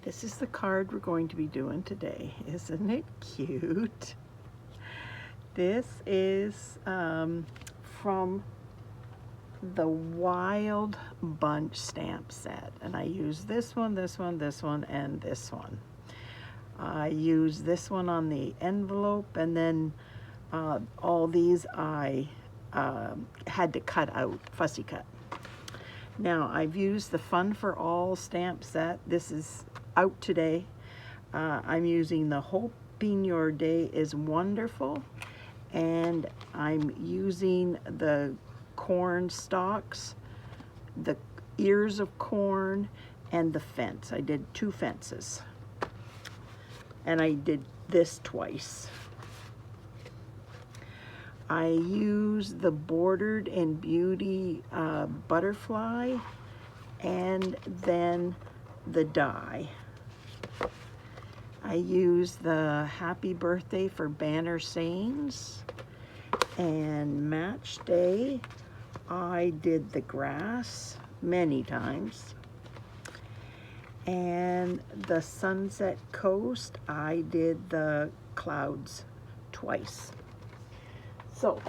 This is the card we're going to be doing today. Isn't it cute? This is from the Wild Bunch stamp set. And I use this one, this one, this one, and this one. I use this one on the envelope, and then all these I had to cut out, fussy cut. Now, I've used the Fun for All stamp set. This is out today. I'm using the Hoping Your Day is Wonderful, and I'm using the corn stalks, the ears of corn, and the fence. I did 2 fences, and I did this twice. I used the Bordered in Beauty butterfly, and then the die. I used the Happy Birthday for Banner Sayings, and Match Day I did the grass many times, and the Sunset Coast I did the clouds twice. So,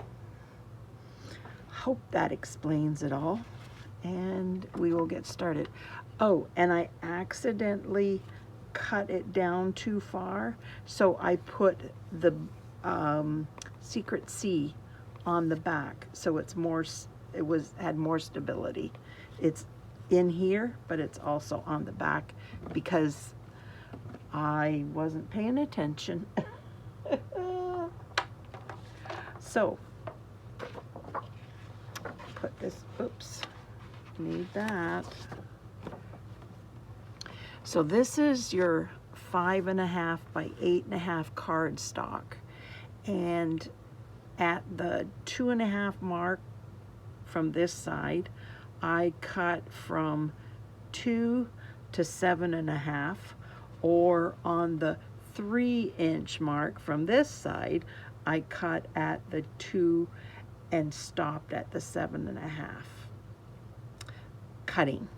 hope that explains it all, and we will get started. Oh, and I accidentally cut it down too far, so I put the Secret C on the back, so it's more, had more stability. It's in here, but it's also on the back because I wasn't paying attention. So, put this, oops, need that. So this is your 5.5 by 8.5 cardstock, and at the 2.5 mark from this side, I cut from 2 to 7.5, or on the 3-inch mark from this side, I cut at the 2 and stopped at the 7.5 cutting.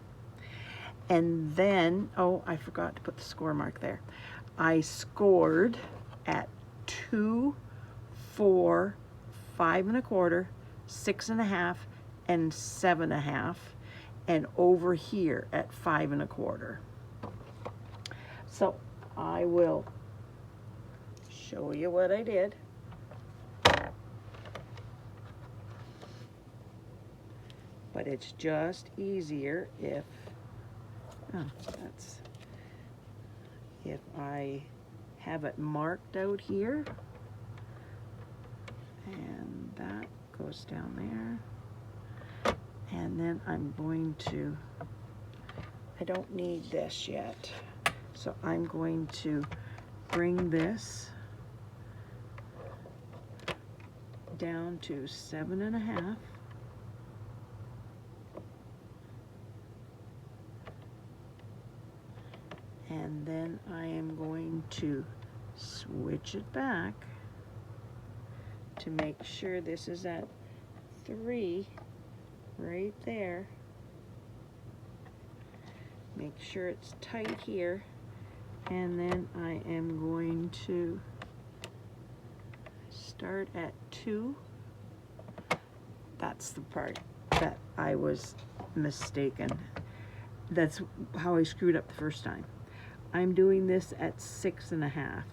And then, oh, I forgot to put the score mark there. I scored at 2, 4, 5 1/4, 6 1/2, and 7 1/2, and over here at 5 1/4. So I will show you what I did. But it's just easier if, if I have it marked out here, and that goes down there, and then I'm going to, I don't need this yet, so I'm going to bring this down to 7 1/2. And then I am going to switch it back to make sure this is at 3 right there. Make sure it's tight here, and then I am going to start at 2. That's the part that I was mistaken. That's how I screwed up the first time. I'm doing this at 6 1/2.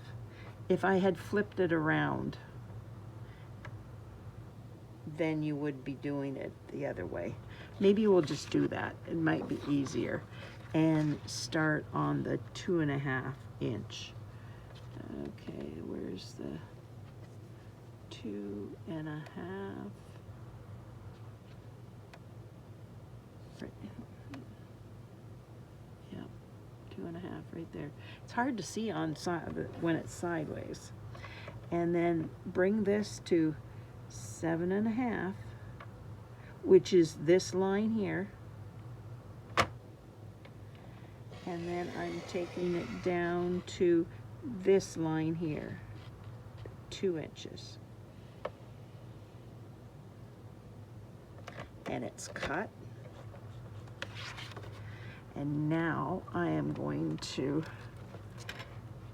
If I had flipped it around, then you would be doing it the other way. Maybe we'll just do that. It might be easier. And start on the 2 1/2 inch. Okay, where's the 2 1/2? Right. 2 1/2 right there. It's hard to see on when it's sideways. And then bring this to 7 1/2, which is this line here. And then I'm taking it down to this line here, 2 inches. And it's cut. And now I am going to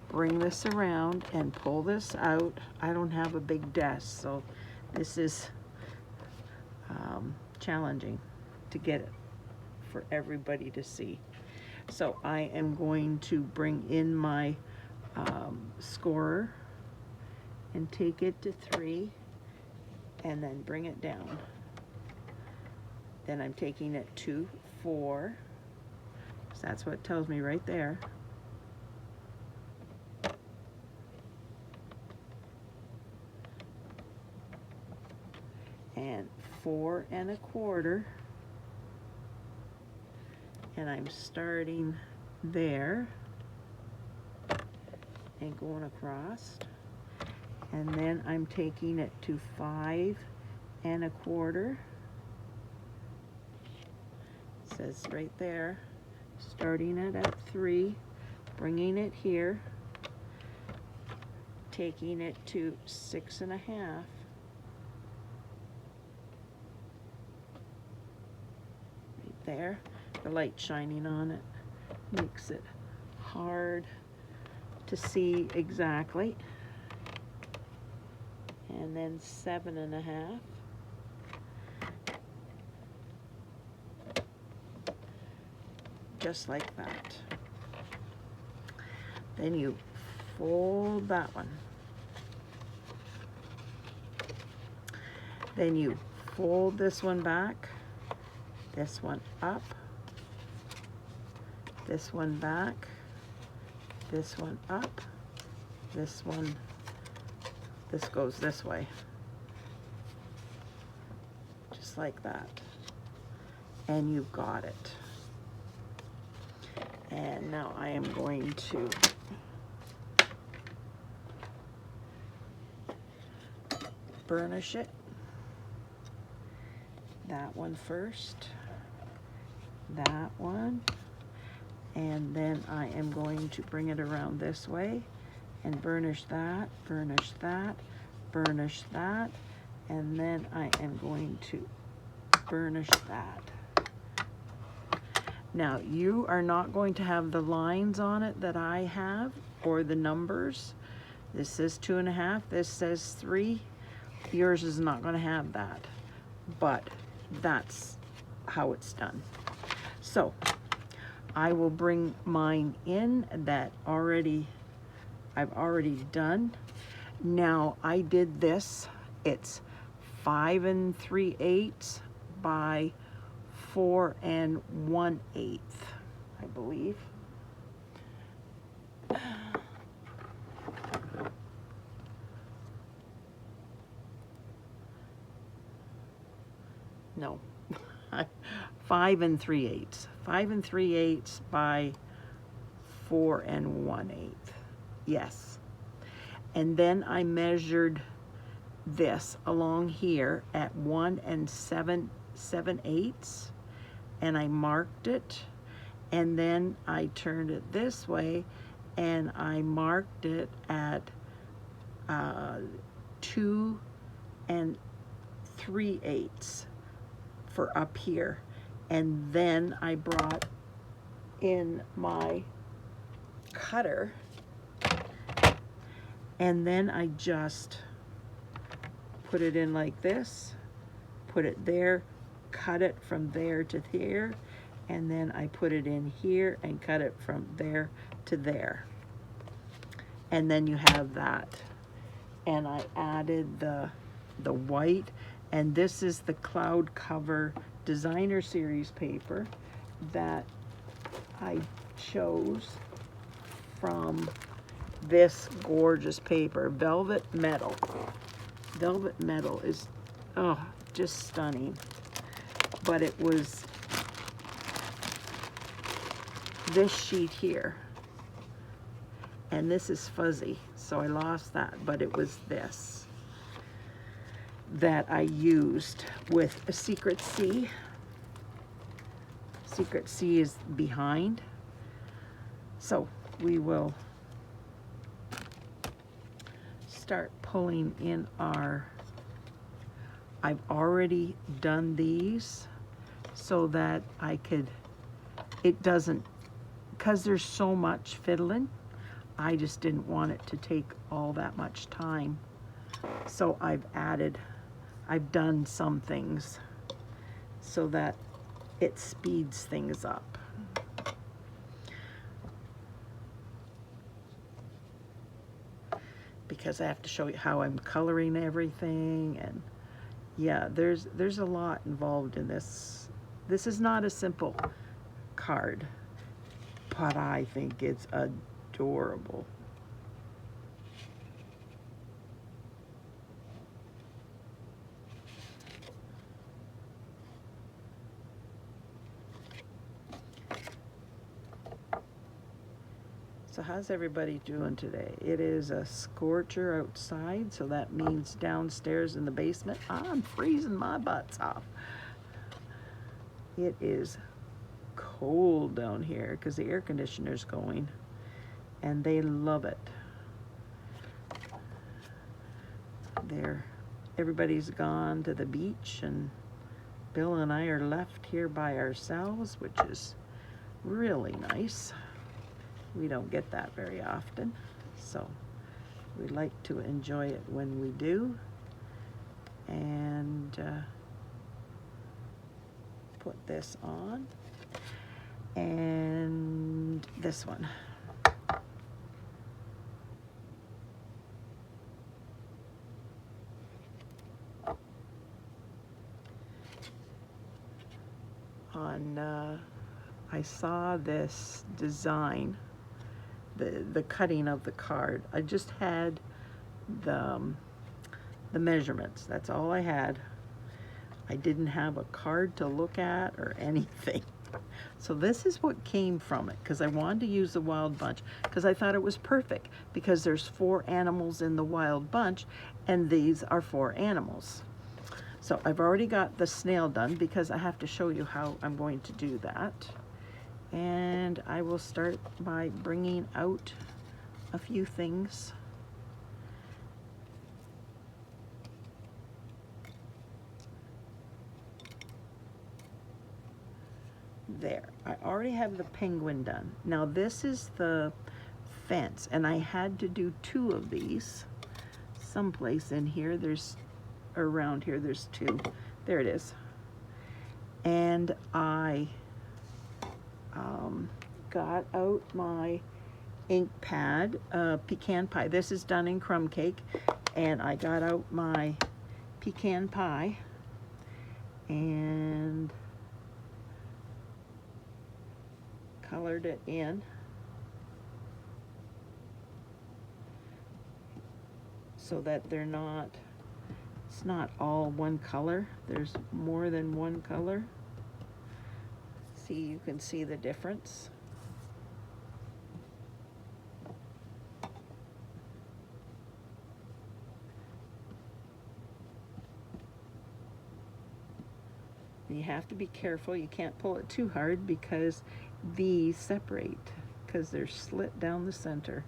bring this around and pull this out. I don't have a big desk, so this is challenging to get it for everybody to see. So I am going to bring in my scorer and take it to 3 and then bring it down. Then I'm taking it to 4. So that's what it tells me right there. And 4 1/4. And I'm starting there and going across. And then I'm taking it to 5 1/4. It says right there, starting it at 3, bringing it here, taking it to 6 1/2. Right there. The light shining on it makes it hard to see exactly. And then 7 1/2. Just like that. Then you fold that one. Then you fold this one back, this one up, this one back, this one up, this one, this goes this way. Just like that. And you've got it. And now I am going to burnish it. That one first, that one, and then I am going to bring it around this way and burnish that, burnish that, burnish that, and then I am going to burnish that. Now, you are not going to have the lines on it that I have, or the numbers. This says 2 1/2, this says 3. Yours is not going to have that, but that's how it's done. So, I will bring mine in that I've already done. Now, I did this. It's 5 3/8 by 4 1/8, I believe. No, 5 3/8. 5 3/8 by 4 1/8. Yes. And then I measured this along here at 1 7/8, and I marked it, and then I turned it this way and I marked it at 2 3/8 for up here. And then I brought in my cutter, and then I just put it in like this, put it there, cut it from there to there, and then I put it in here and cut it from there to there. And then you have that. And I added the white, and this is the Cloud Cover Designer Series paper that I chose from this gorgeous paper, Velvet Meadow. Velvet Meadow is, oh, just stunning. But it was this sheet here. And this is fuzzy, so I lost that, but it was this that I used with a Secret C. Secret C is behind. So we will start pulling in our, I've already done these so that I could it doesn't, because there's so much fiddling, I just didn't want it to take all that much time. So I've done some things so that it speeds things up. Because I have to show you how I'm coloring everything, and yeah, there's a lot involved in this. This is not a simple card, but I think it's adorable. So how's everybody doing today? It is a scorcher outside, so that means downstairs in the basement, I'm freezing my butts off. It is cold down here because the air conditioner's going, and they love it. Everybody's gone to the beach, and Bill and I are left here by ourselves, which is really nice. We don't get that very often, so we like to enjoy it when we do. And put this on, and this one. I saw this design, the cutting of the card. I just had the measurements. That's all I had. I didn't have a card to look at or anything. So this is what came from it, because I wanted to use the wild bunch, because I thought it was perfect, because there's 4 animals in the wild bunch, and these are 4 animals. So I've already got the snail done, because I have to show you how I'm going to do that. And I will start by bringing out a few things. There, I already have the penguin done. Now this is the fence, and I had to do 2 of these. Someplace in here, around here, there's 2. There it is. And I got out my ink pad, Pecan Pie. This is done in Crumb Cake, and I got out my Pecan Pie and colored it in. So that it's not all one color. There's more than one color. See, you can see the difference. You have to be careful. You can't pull it too hard, because these separate, because they're slit down the center.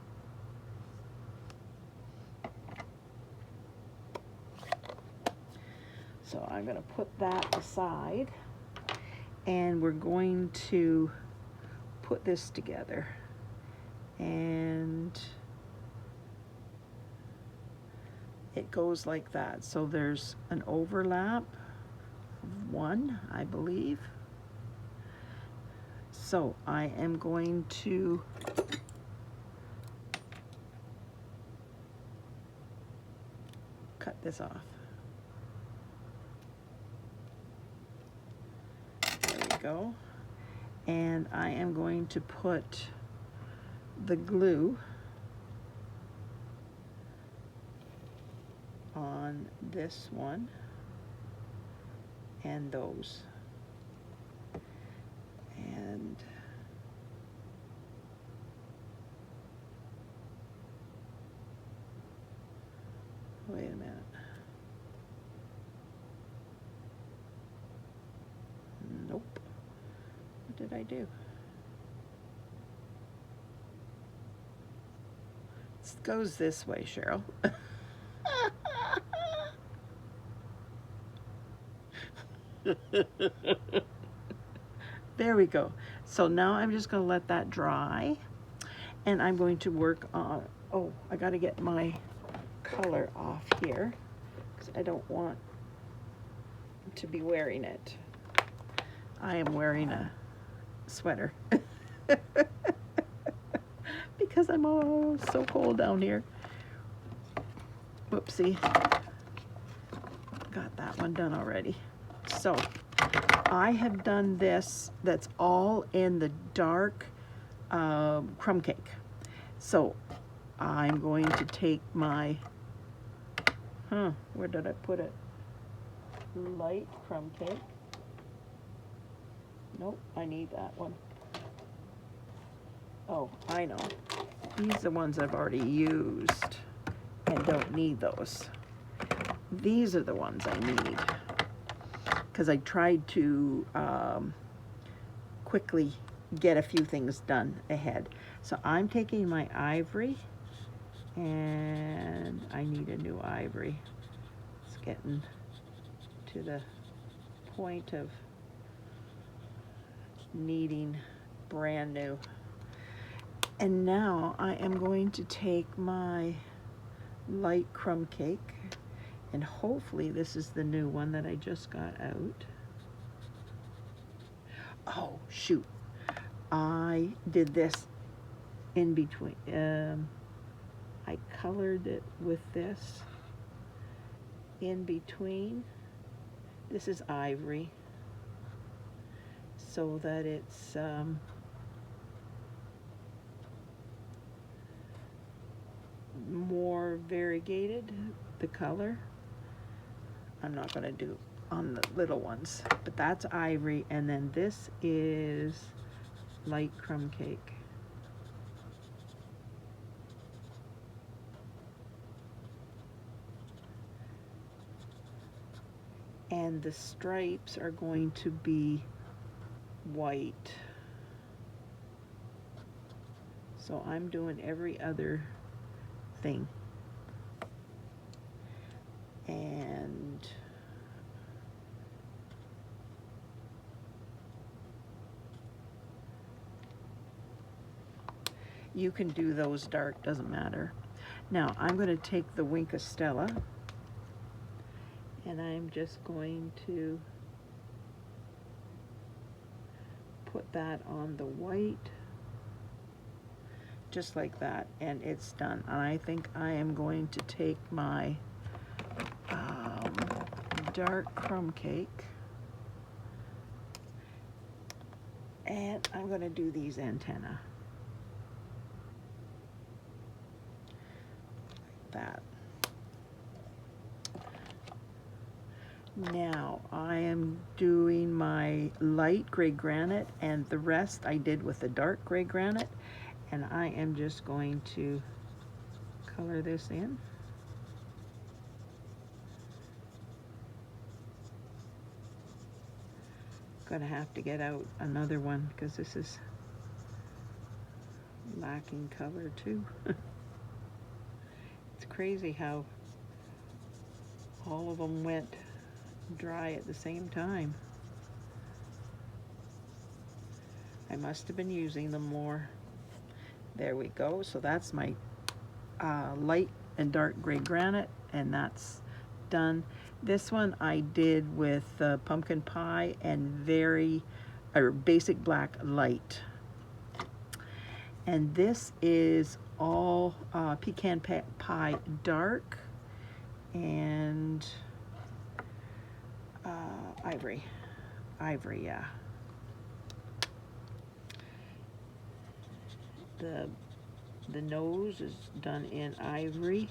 So I'm going to put that aside, and we're going to put this together. And it goes like that. So there's an overlap of 1, I believe. So I am going to cut this off. There we go. And I am going to put the glue on this one and those. And wait a minute. Nope. What did I do? It goes this way, Cheryl. There we go. So now I'm just going to let that dry, and I'm going to work on, oh, I got to get my color off here because I don't want to be wearing it. I am wearing a sweater because I'm all so cold down here. Whoopsie. Got that one done already. So I have done this, that's all in the dark crumb cake. So I'm going to take my, where did I put it? Light crumb cake. Nope, I need that one. Oh, I know. These are the ones I've already used and don't need those. These are the ones I need because I tried to quickly get a few things done ahead. So I'm taking my ivory, and I need a new ivory. It's getting to the point of needing brand new. And now I am going to take my light crumb cake, and hopefully this is the new one that I just got out. Oh shoot, I did this in between. I colored it with this in between. This is ivory, so that it's more variegated, the color. I'm not going to do on the little ones, but that's ivory, and then this is light crumb cake. And the stripes are going to be white. So I'm doing every other thing. And you can do those dark, doesn't matter. Now I'm going to take the wink of Stella, and I'm just going to put that on the white, just like that, and it's done. And I think I am going to take my dark crumb cake, and I'm going to do these antennae. That. Now I am doing my light gray granite, and the rest I did with the dark gray granite, and I am just going to color this in. Gonna have to get out another one because this is lacking color too. It's crazy how all of them went dry at the same time. I must have been using them more. There we go. So that's my light and dark gray granite, and that's done. This one I did with pumpkin pie and basic black light. And this is all pecan pie dark and ivory. Ivory, yeah. The nose is done in ivory.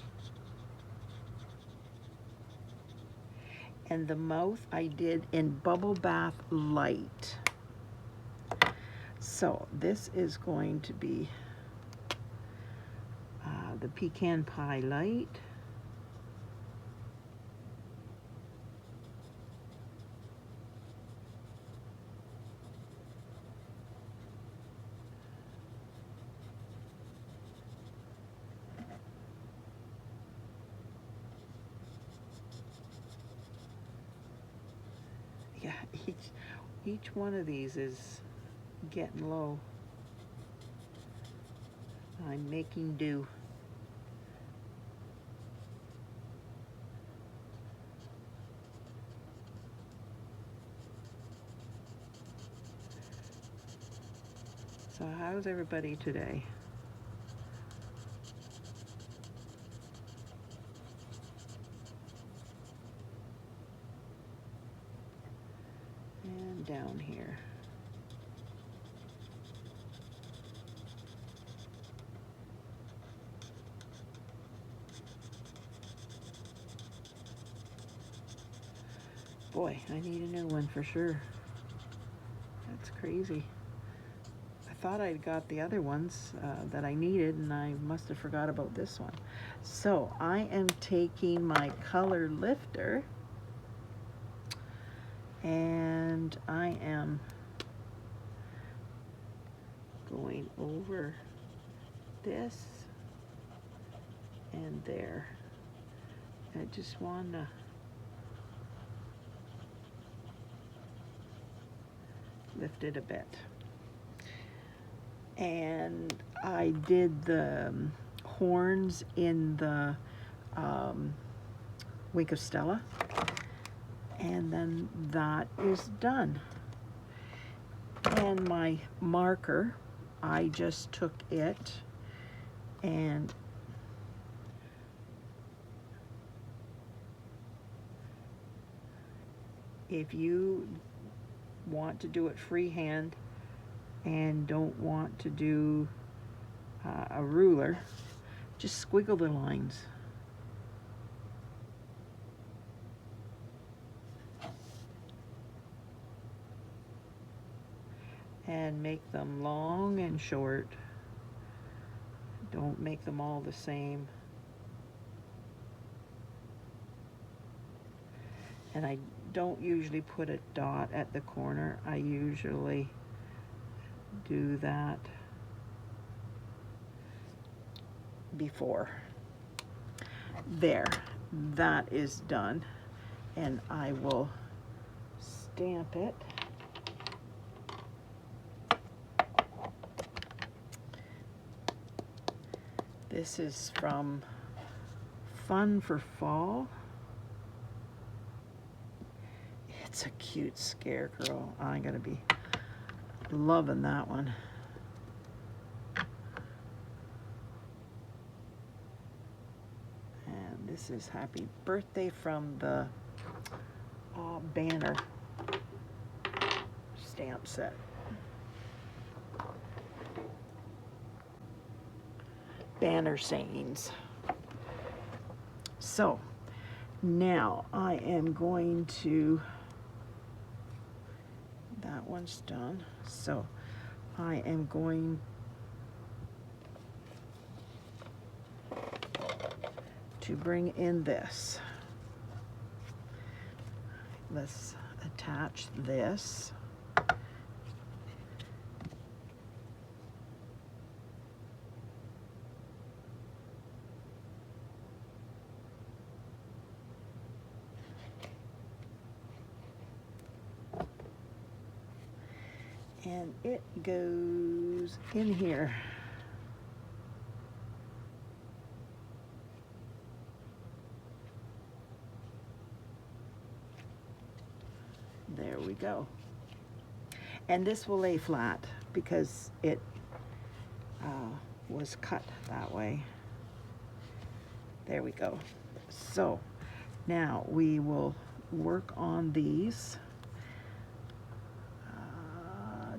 And the mouth I did in bubble bath light. So this is going to be the pecan pie light. Yeah, each one of these is getting low. I'm making do. So how's everybody today? And down here. Boy, I need a new one for sure. That's crazy. I thought I'd got the other ones that I needed, and I must have forgot about this one. So I am taking my color lifter and I am going over this and there. I just want to lift it a bit. And I did the horns in the Wink of Stella, and then that is done. And my marker, I just took it and if you want to do it freehand and don't want to do a ruler, just squiggle the lines. And make them long and short. Don't make them all the same. And I don't usually put a dot at the corner. I usually do that before. There, that is done. And I will stamp it. This is from Fun for Fall. It's a cute scarecrow. I'm gonna be loving that one. And this is Happy Birthday from the banner stamp set. Banner sayings. So now I am going to, that one's done. So I am going to bring in this. Let's attach this. And it goes in here. There we go. And this will lay flat because it was cut that way. There we go. So now we will work on these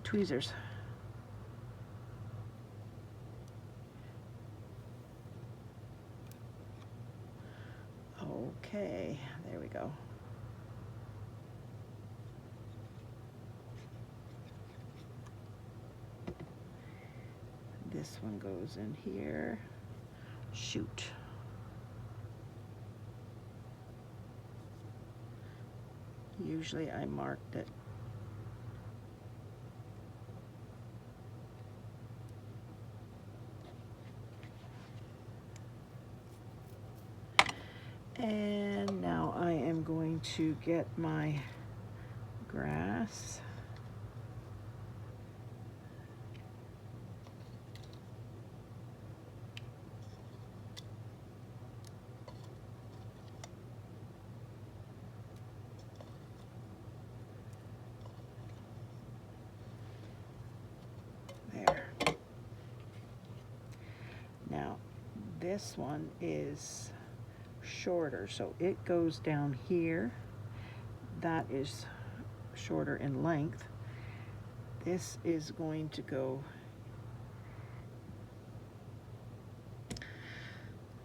tweezers. Okay, there we go. This one goes in here. Shoot. Usually I marked it. And now I am going to get my grass this one is shorter, so it goes down here. That is shorter in length. This is going to go,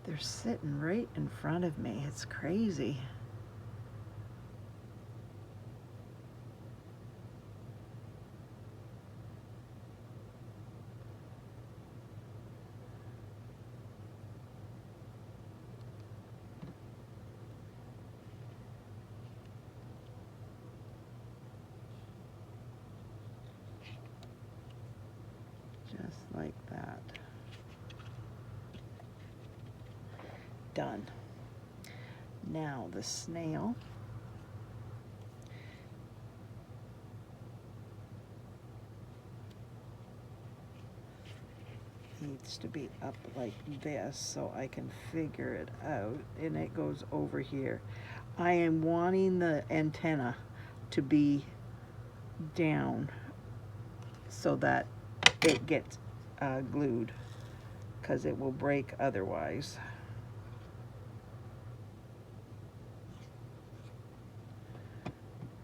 they're sitting right in front of me. It's crazy. Just like that. Done. Now the snail. Needs to be up like this so I can figure it out, and it goes over here. I am wanting the antenna to be down so that it gets glued, because it will break otherwise.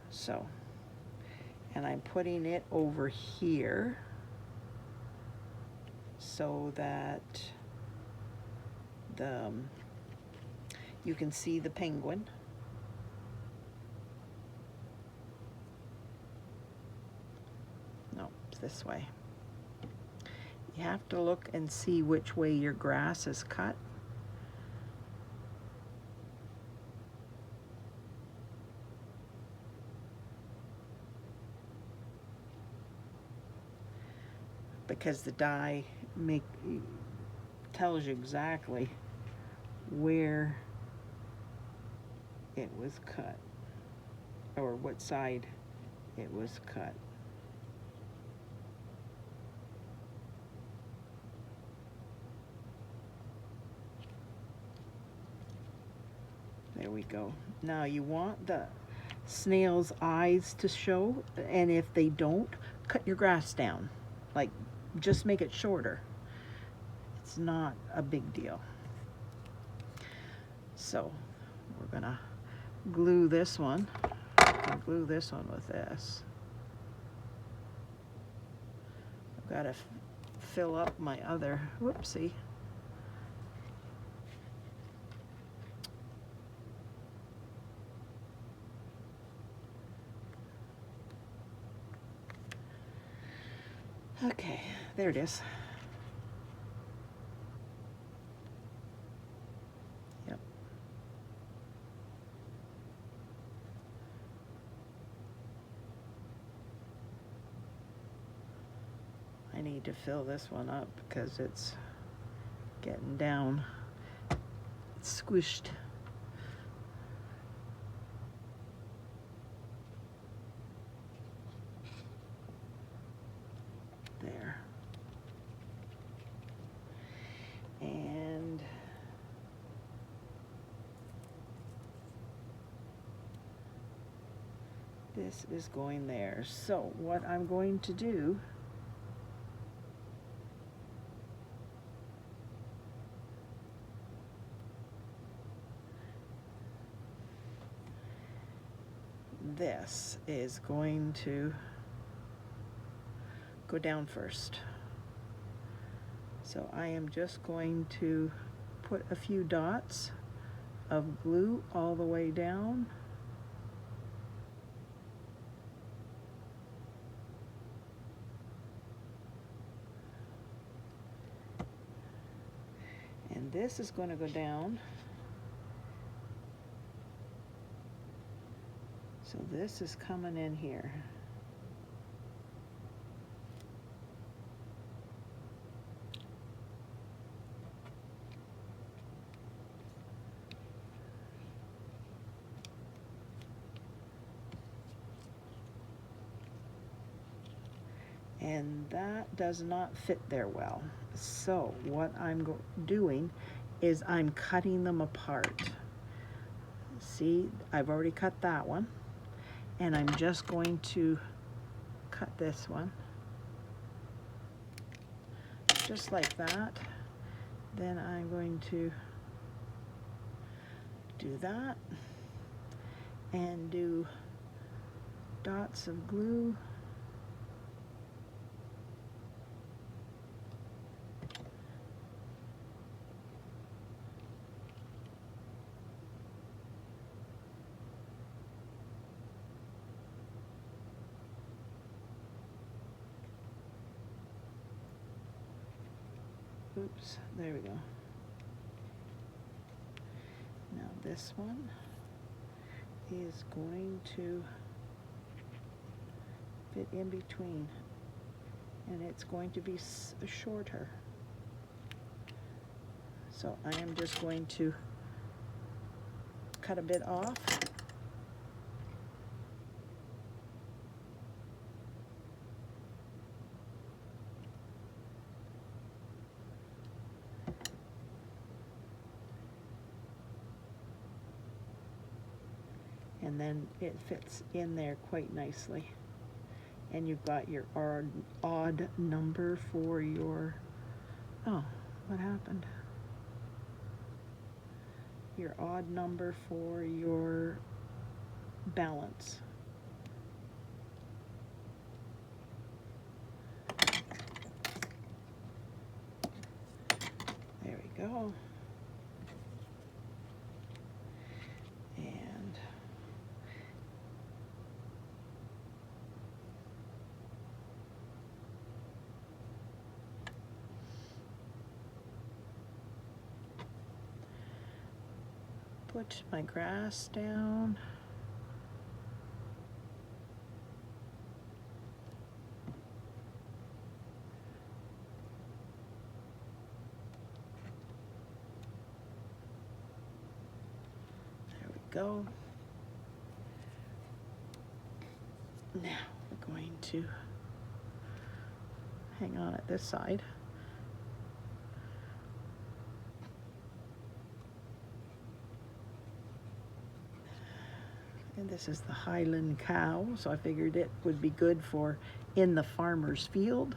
So, and I'm putting it over here so that you can see the penguin. No, it's this way. You have to look and see which way your grass is cut. Because the die tells you exactly where it was cut, or what side it was cut. There we go. Now you want the snail's eyes to show, and if they don't, cut your grass down. Like, just make it shorter. It's not a big deal. So we're gonna glue this one. I'll glue this one with this. I've got to fill up my other, whoopsie. Okay, there it is. Yep. I need to fill this one up because it's getting down. It's squished. There. And this is going there. So what I'm going to do this is going to go down first. So I am just going to put a few dots of glue all the way down. And this is going to go down. So this is coming in here. And that does not fit there well. So what I'm doing is I'm cutting them apart. See, I've already cut that one. And I'm just going to cut this one. Just like that. Then I'm going to do that and do dots of glue. Oops, there we go. Now this one is going to fit in between, and it's going to be shorter. So I am just going to cut a bit off. And then it fits in there quite nicely. And you've got your odd number for your, oh, what happened? Your odd number for your balance. There we go. Put my grass down. There we go. Now we're going to hang on at this side. And this is the Highland cow, so I figured it would be good for in the farmer's field.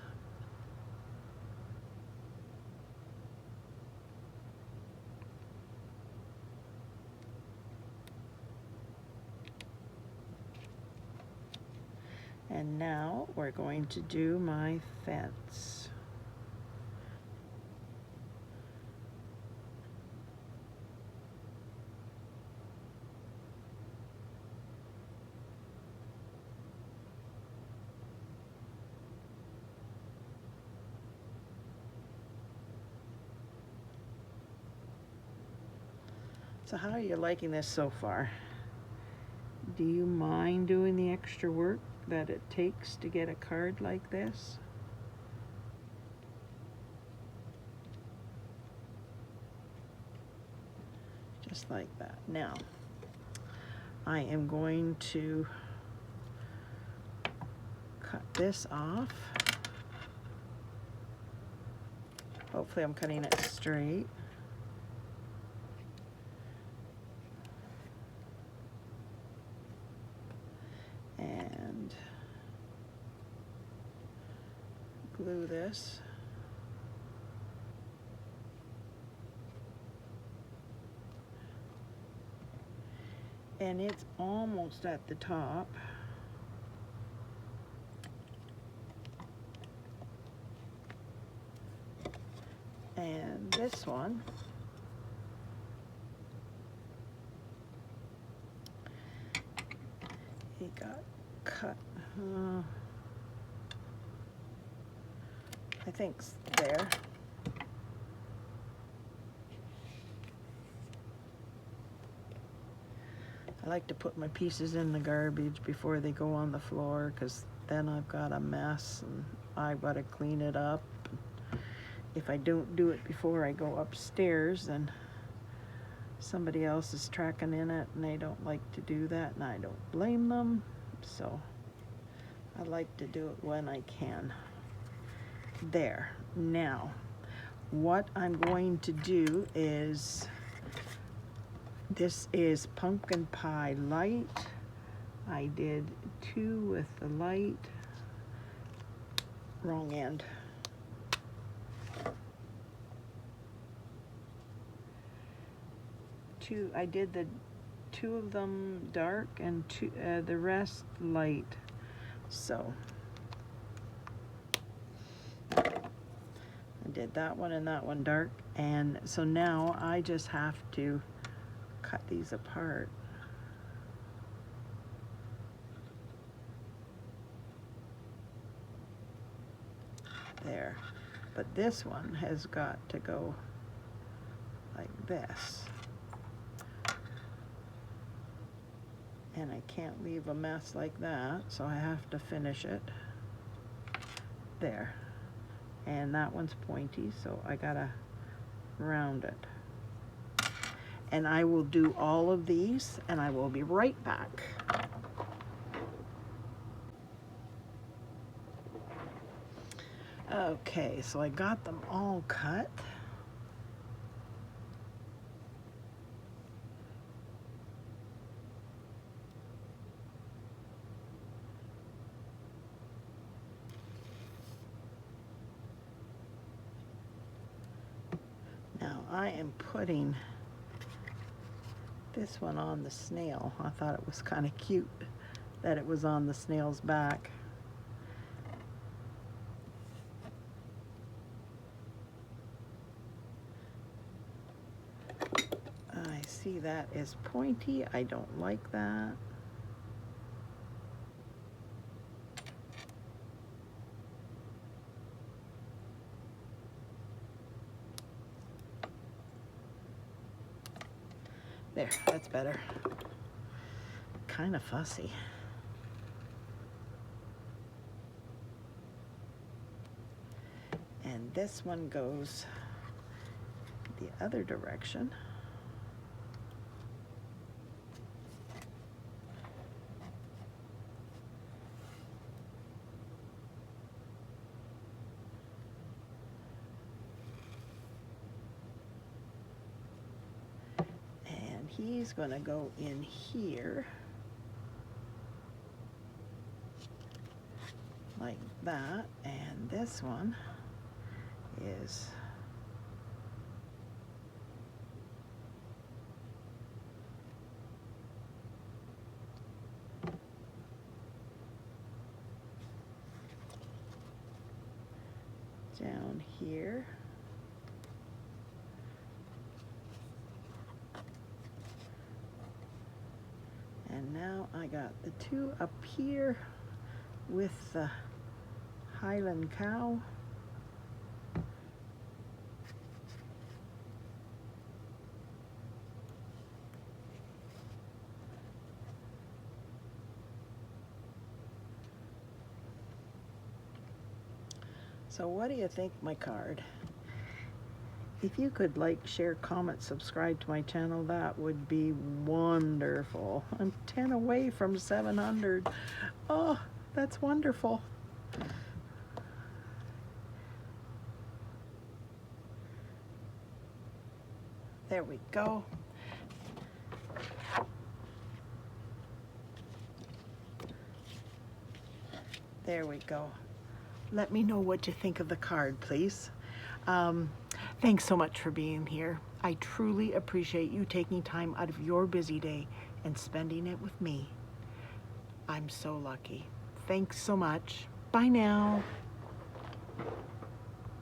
And now we're going to do my fence. So how are you liking this so far? Do you mind doing the extra work that it takes to get a card like this? Just like that. Now, I am going to cut this off. Hopefully I'm cutting it straight. And glue this. And it's almost at the top. And this one, it got cut, I think there. I like to put my pieces in the garbage before they go on the floor, because then I've got a mess and I've got to clean it up. If I don't do it before I go upstairs, then somebody else is tracking in it and they don't like to do that, and I don't blame them. So I like to do it when I can. There. Now, what I'm going to do is, this is Pumpkin Pie Light. I did 2 with the light. Wrong end. I did the two of them dark and the rest light. So I did that one and that one dark, and so now I just have to cut these apart. There. But this one has got to go like this. And I can't leave a mess like that, so I have to finish it. There. And that one's pointy, so I gotta round it. And I will do all of these, and I will be right back. Okay, so I got them all cut. Now I am putting this one on the snail. I thought it was kind of cute that it was on the snail's back. I see that is pointy. I don't like that. There, that's better. Kind of fussy. And this one goes the other direction. He's going to go in here like that, and this one is down here. And now I got the two up here with the Highland cow. So what do you think, my card? If you could like, share, comment, subscribe to my channel, that would be wonderful. I'm 10 away from 700. Oh, that's wonderful. There we go. There we go. Let me know what you think of the card, please. Thanks so much for being here. I truly appreciate you taking time out of your busy day and spending it with me. I'm so lucky. Thanks so much. Bye now.